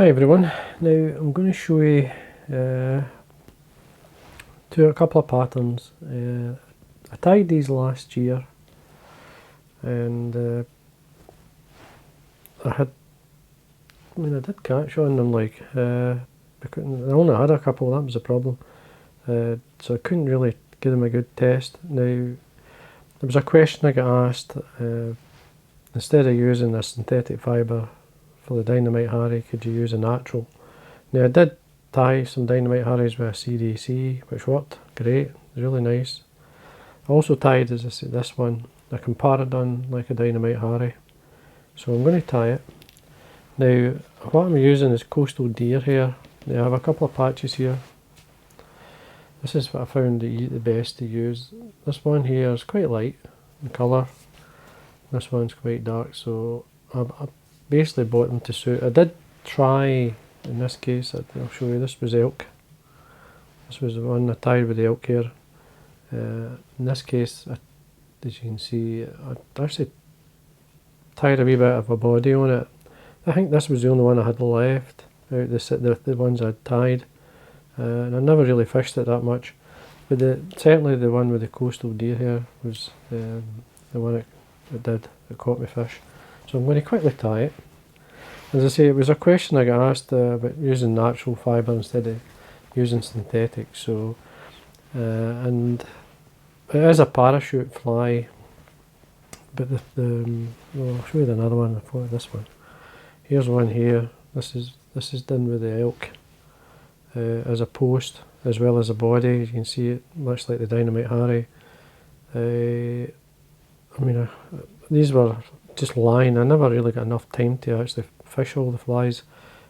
Hi everyone, now I'm going to show you a couple of patterns. I tied these last year and I did catch on them, like I only had a couple, that was the problem, so I couldn't really give them a good test. Now there was a question I got asked, instead of using a synthetic fibre for the Dynamite Hare, could you use a natural? Now I did tie some Dynamite Hares with a CDC, which worked great, it was really nice. I also tied, as I said, this one, a Compara like a Dynamite Hare. So I'm going to tie it. Now what I'm using is Coastal deer hair. Now I have a couple of patches here. This is what I found the best to use. This one here is quite light in colour. This one's quite dark, so I basically bought them to suit. I did try, in this case, I'll show you, this was elk. This was the one I tied with the elk hair. In this case, as you can see, I actually tied a wee bit of a body on it. I think this was the only one I had left out the ones I'd tied. And I never really fished it that much. But certainly the one with the Coastal deer hair was the one that caught me fish. So I'm going to quickly tie it. As I say, it was a question I got asked about using natural fibre instead of using synthetic. So, and it is a parachute fly, but well, I'll show you another one before this one. Here's one here. This is done with the elk as a post as well as a body. You can see it much like the Dynamite Hare. These were just lying. I never really got enough time to actually fish all the flies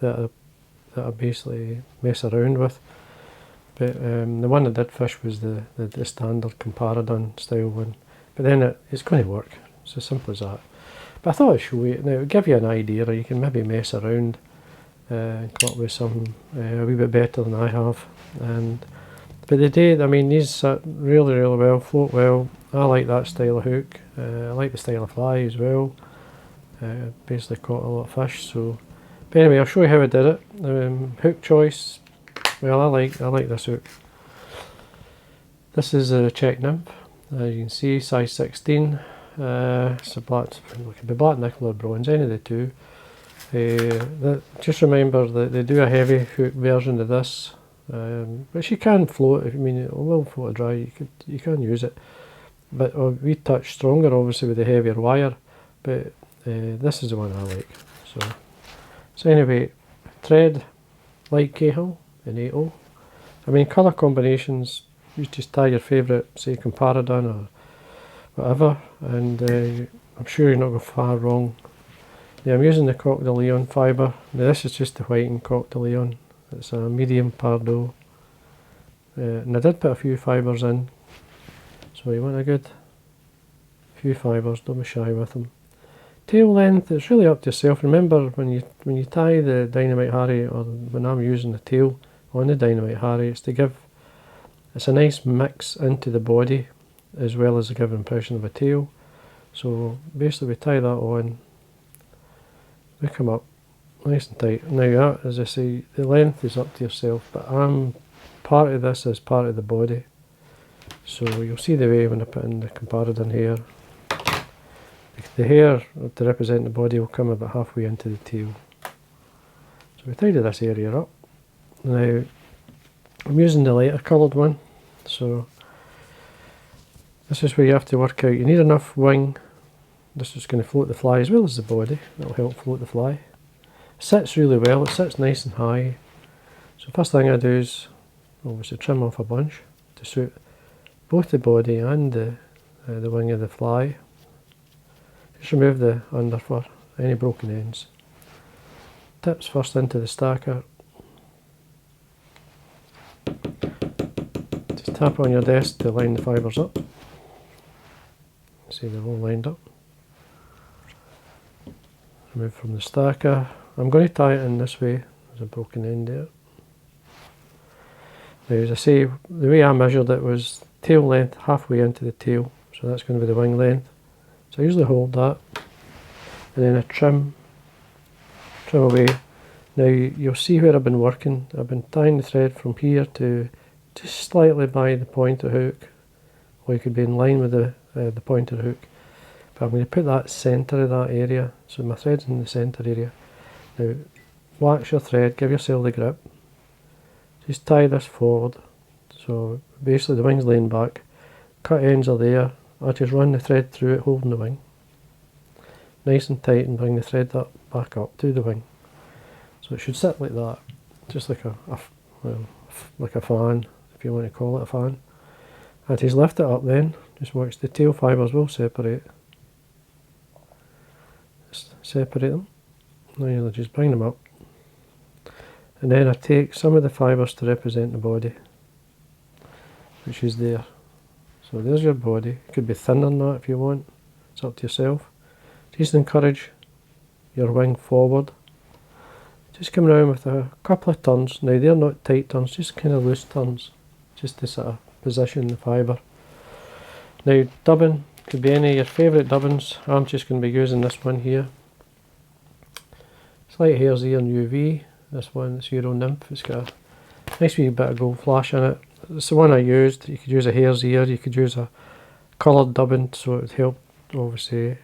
that I basically mess around with. But the one I did fish was the standard Compara style one. But then it's going to work. It's as simple as that. But I thought I'd show you. Now it'll give you an idea, or you can maybe mess around and come up with something a wee bit better than I have. But they did. I mean, these sit really, really well, float well. I like that style of hook. I like the style of fly as well. Basically caught a lot of fish. So, but anyway, I'll show you how I did it. Hook choice. Well, I like this hook. This is a Czech Nymph. As you can see, size 16. It's a black. It could be black nickel or bronze, any of the two. Just remember that they do a heavy hook version of this, which you can float. It will float dry. You can use it, but we touch stronger, obviously, with the heavier wire. But this is the one I like. So anyway, thread Lt-Cahill in 8/0. I mean, colour combinations. You just tie your favourite, say Compara or whatever, and I'm sure you're not going far wrong. Yeah, I'm using the Costal fibre. Now this is just the Whiting Costal. It's a medium Pardo. And I did put a few fibres in. So you want a good few fibres, don't be shy with them. Tail length, it's really up to yourself. Remember, when you tie the Dynamite Hare, or when I'm using the tail on the Dynamite Hare, it's a nice mix into the body, as well as to give an impression of a tail. So basically we tie that on. They come up nice and tight. Now, as I say, the length is up to yourself, but part of this is part of the body. So you'll see the way when I put in the Compara here. The hair to represent the body will come about halfway into the tail. So we tidy this area up. Now, I'm using the lighter coloured one. So this is where you have to work out. You need enough wing. This is going to float the fly as well as the body. That'll help float the fly. It sits really well. It sits nice and high. So first thing I do is obviously trim off a bunch to suit both the body and the wing of the fly. Just remove the underfur, any broken ends. Tips first into the stacker. Just tap on your desk to line the fibres up. See, they're all lined up. Remove from the stacker. I'm going to tie it in this way. There's a broken end there. Now, as I say, the way I measured it was tail length halfway into the tail, so that's going to be the wing length. So I usually hold that, and then I trim away Now you'll see where I've been working. I've been tying the thread from here to just slightly by the pointer hook, or you could be in line with the pointer hook. But I'm going to put that centre of that area, so my thread's in the centre area. Now wax your thread, give yourself the grip. Just tie this forward, so basically the wing's laying back, cut ends are there. I just run the thread through it holding the wing. Nice and tight, and bring the thread back up to the wing. So it should sit like that, just like like a fan, if you want to call it a fan. And just lift it up then, just watch the tail fibres will separate. Just separate them. Now you'll just bring them up. And then I take some of the fibres to represent the body, which is there. So there's your body. It could be thinner than that if you want, it's up to yourself. Just encourage your wing forward. Just come around with a couple of turns. Now they're not tight turns, just kind of loose turns, just to sort of position the fibre. Now dubbing, could be any of your favourite dubbins. I'm just going to be using this one here. It's like Hare's Ear and UV. This one, it's Euro Nymph. It's got a nice wee bit of gold flash in it. It's the one I used. You could use a Hare's Ear, you could use a coloured dubbing, so it would help obviously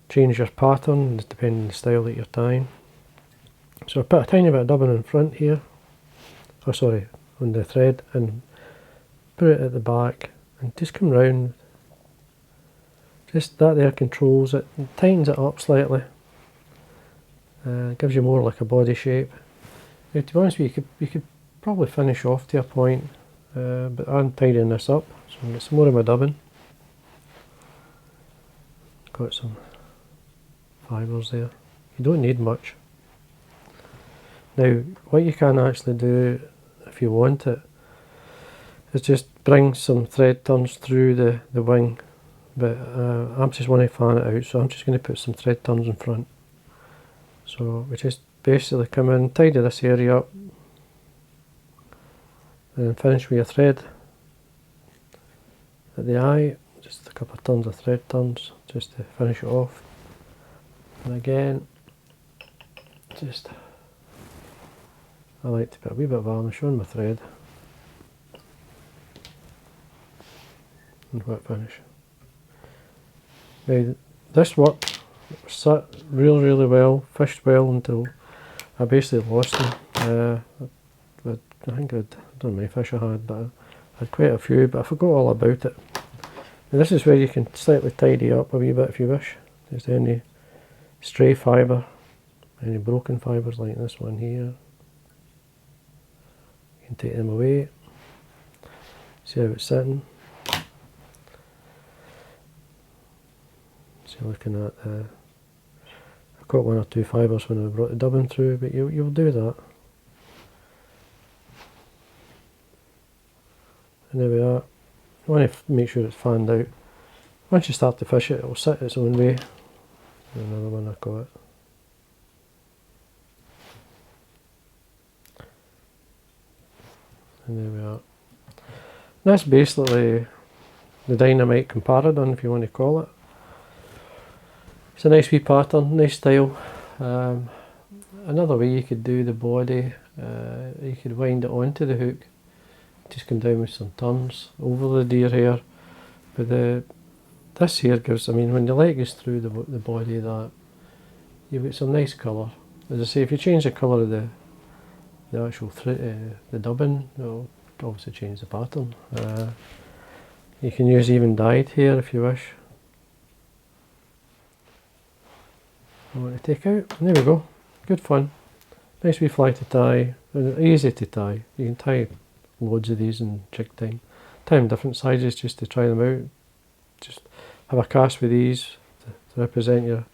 change your pattern depending on the style that you're tying. So I put a tiny bit of dubbing in front here, oh sorry, on the thread, and put it at the back, and just come round. Just that there controls it, and tightens it up slightly. Gives you more like a body shape. Now, to be honest with you could probably finish off to a point, but I'm tidying this up, so I'm get some more of my dubbing. Got some fibres there. You don't need much. Now, what you can actually do, if you want it, is just bring some thread turns through the wing, but I just want to fan it out, so I'm just going to put some thread turns in front. So we just basically come in, tidy this area up, and finish with your thread at the eye, just a couple of turns of thread turns, just to finish it off. And again, just I like to put a wee bit of varnish on my thread and wet finish. Now this worked, sat really well, fished well until I basically lost them. I think I don't know how many fish I had, but I had quite a few, but I forgot all about it. And this is where you can slightly tidy up a wee bit if you wish. There's any stray fibre, any broken fibres like this one here. You can take them away. See how it's sitting. See, looking at I caught one or two fibres when I brought the dubbing through, but you'll do that. And there we are. You want to make sure it's fanned out. Once you start to fish it, it'll sit its own way. Another one I caught. And there we are. That's basically the Dynamite Compara done, if you want to call it. It's a nice wee pattern, nice style. Another way you could do the body, you could wind it onto the hook, just come down with some turns over the deer hair. But this here gives, I mean, when the light goes through the body, that you've got some nice colour. As I say, if you change the colour of the actual the dubbing, it'll obviously change the pattern. You can use even dyed hair if you wish. I want to take out, and there we go. Good fun. Nice wee fly to tie, easy to tie. You can tie loads of these in jig time. Tie them different sizes just to try them out. Just have a cast with these to represent your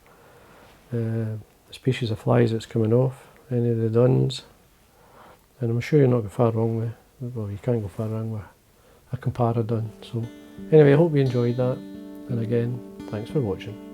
the species of flies that's coming off, any of the duns. And I'm sure you're not going far wrong with, well, you can't go far wrong with a Compara dun. So anyway, I hope you enjoyed that, and again, thanks for watching.